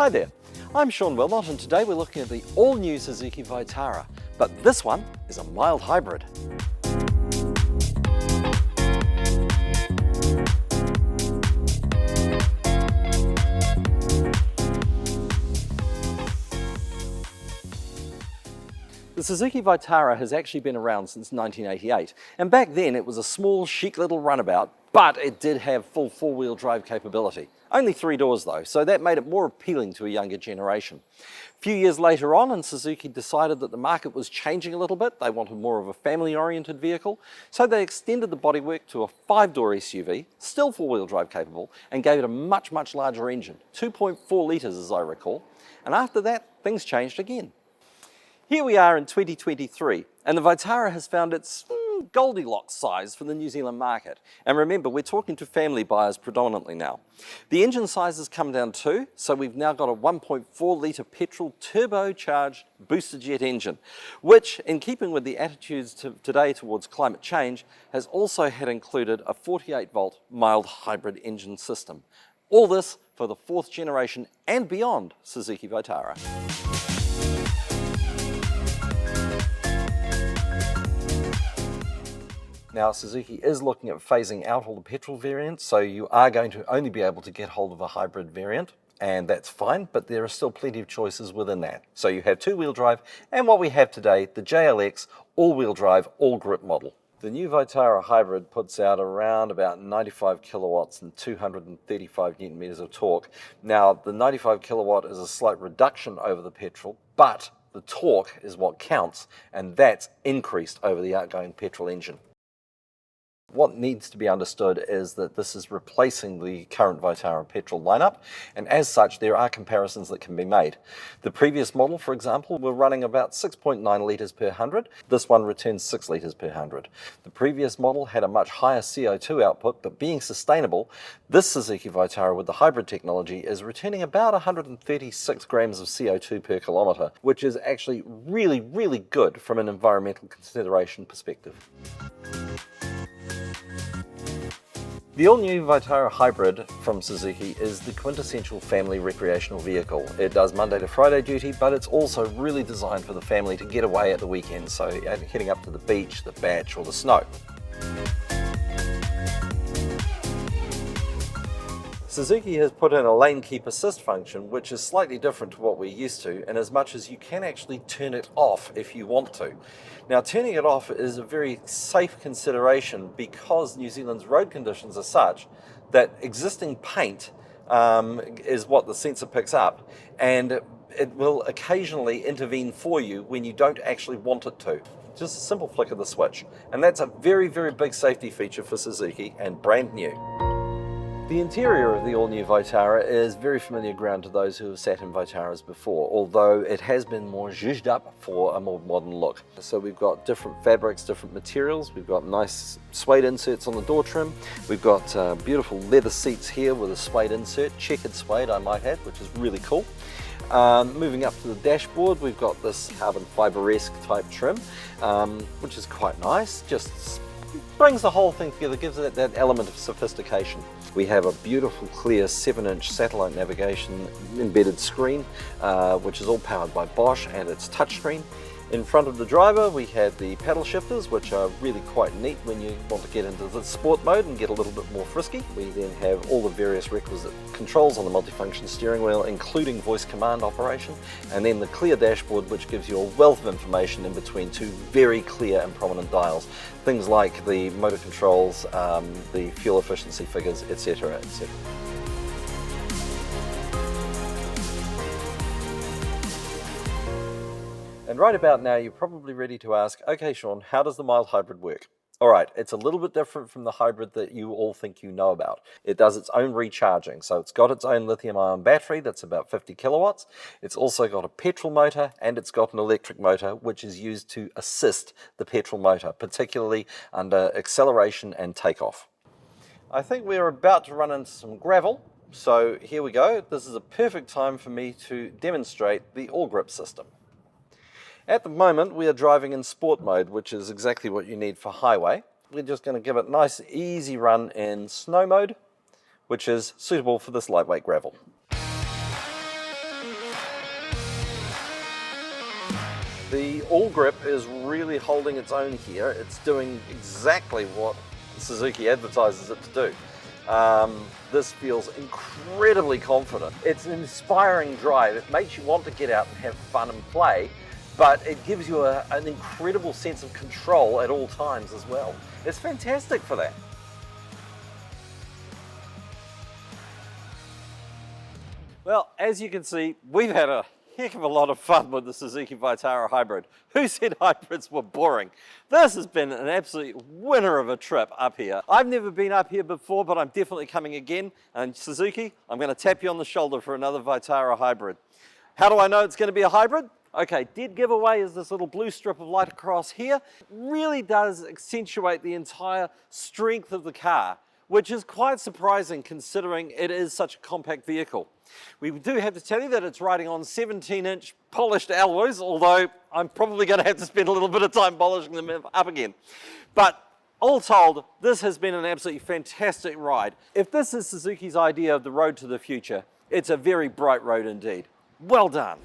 Hi there, I'm Sean Wilmot and today we're looking at the all-new Suzuki Vitara, but this one is a mild hybrid. The Suzuki Vitara has actually been around since 1988, and back then it was a small, chic little runabout, but it did have full four-wheel drive capability. Only 3 doors though, so that made it more appealing to a younger generation. A few years later on, and Suzuki decided that the market was changing a little bit. They wanted more of a family-oriented vehicle, so they extended the bodywork to a 5-door SUV, still four-wheel drive capable, and gave it a much, much larger engine, 2.4 litres as I recall, and after that, things changed again. Here we are in 2023, and the Vitara has found its Goldilocks size for the New Zealand market. And remember, we're talking to family buyers predominantly now. The engine size has come down too, so we've now got a 1.4 litre petrol turbocharged booster jet engine, which, in keeping with the attitudes today towards climate change, has also had included a 48-volt mild hybrid engine system. All this for the 4th generation and beyond Suzuki Vitara. Now, Suzuki is looking at phasing out all the petrol variants, so you are going to only be able to get hold of a hybrid variant, and that's fine, but there are still plenty of choices within that. So you have 2-wheel drive, and what we have today, the JLX all-wheel drive, all-grip model. The new Vitara hybrid puts out around about 95 kilowatts and 235 newton meters of torque. Now, the 95 kilowatt is a slight reduction over the petrol, but the torque is what counts, and that's increased over the outgoing petrol engine. What needs to be understood is that this is replacing the current Vitara petrol lineup, and as such there are comparisons that can be made. The previous model, for example, were running about 6.9 litres per 100. This one returns 6 litres per 100. The previous model had a much higher CO2 output, but being sustainable, this Suzuki Vitara with the hybrid technology is returning about 136 grams of CO2 per kilometre, which is actually really, really good from an environmental consideration perspective. The all-new Vitara Hybrid from Suzuki is the quintessential family recreational vehicle. It does Monday to Friday duty, but it's also really designed for the family to get away at the weekend, so heading up to the beach, the batch or the snow. Suzuki has put in a lane keep assist function, which is slightly different to what we're used to, in as much as you can actually turn it off if you want to. Now, turning it off is a very safe consideration because New Zealand's road conditions are such that existing paint is what the sensor picks up, and it will occasionally intervene for you when you don't actually want it to. Just a simple flick of the switch, and that's a very, very big safety feature for Suzuki and brand new. The interior of the all-new Vitara is very familiar ground to those who have sat in Vitaras before, although it has been more zhuzhed up for a more modern look. So we've got different fabrics, different materials, we've got nice suede inserts on the door trim, we've got beautiful leather seats here with a suede insert, checkered suede I might add, which is really cool. Moving up to the dashboard, we've got this carbon fibre-esque type trim, which is quite nice, just brings the whole thing together, gives it that element of sophistication. We have a beautiful clear 7-inch satellite navigation embedded screen, which is all powered by Bosch, and it's touchscreen. In front of the driver we have the paddle shifters, which are really quite neat when you want to get into the sport mode and get a little bit more frisky. We then have all the various requisite controls on the multifunction steering wheel, including voice command operation, and then the clear dashboard, which gives you a wealth of information in between 2 very clear and prominent dials. Things like the motor controls, the fuel efficiency figures, etc, etc. And right about now, you're probably ready to ask, okay, Sean, how does the mild hybrid work? All right, it's a little bit different from the hybrid that you all think you know about. It does its own recharging, so it's got its own lithium-ion battery that's about 50 kilowatts. It's also got a petrol motor, and it's got an electric motor, which is used to assist the petrol motor, particularly under acceleration and takeoff. I think we're about to run into some gravel, so here we go. This is a perfect time for me to demonstrate the all-grip system. At the moment we are driving in sport mode, which is exactly what you need for highway. We're just going to give it a nice easy run in snow mode, which is suitable for this lightweight gravel. The all grip is really holding its own here. It's doing exactly what Suzuki advertises it to do. This feels incredibly confident. It's an inspiring drive. It makes you want to get out and have fun and play, but it gives you an incredible sense of control at all times as well. It's fantastic for that. Well, as you can see, we've had a heck of a lot of fun with the Suzuki Vitara Hybrid. Who said hybrids were boring? This has been an absolute winner of a trip up here. I've never been up here before, but I'm definitely coming again. And Suzuki, I'm going to tap you on the shoulder for another Vitara Hybrid. How do I know it's going to be a hybrid? Okay, dead giveaway is this little blue strip of light across here. It really does accentuate the entire strength of the car, which is quite surprising considering it is such a compact vehicle. We do have to tell you that it's riding on 17-inch polished alloys, although I'm probably going to have to spend a little bit of time polishing them up again. But all told, this has been an absolutely fantastic ride. If this is Suzuki's idea of the road to the future, it's a very bright road indeed. Well done.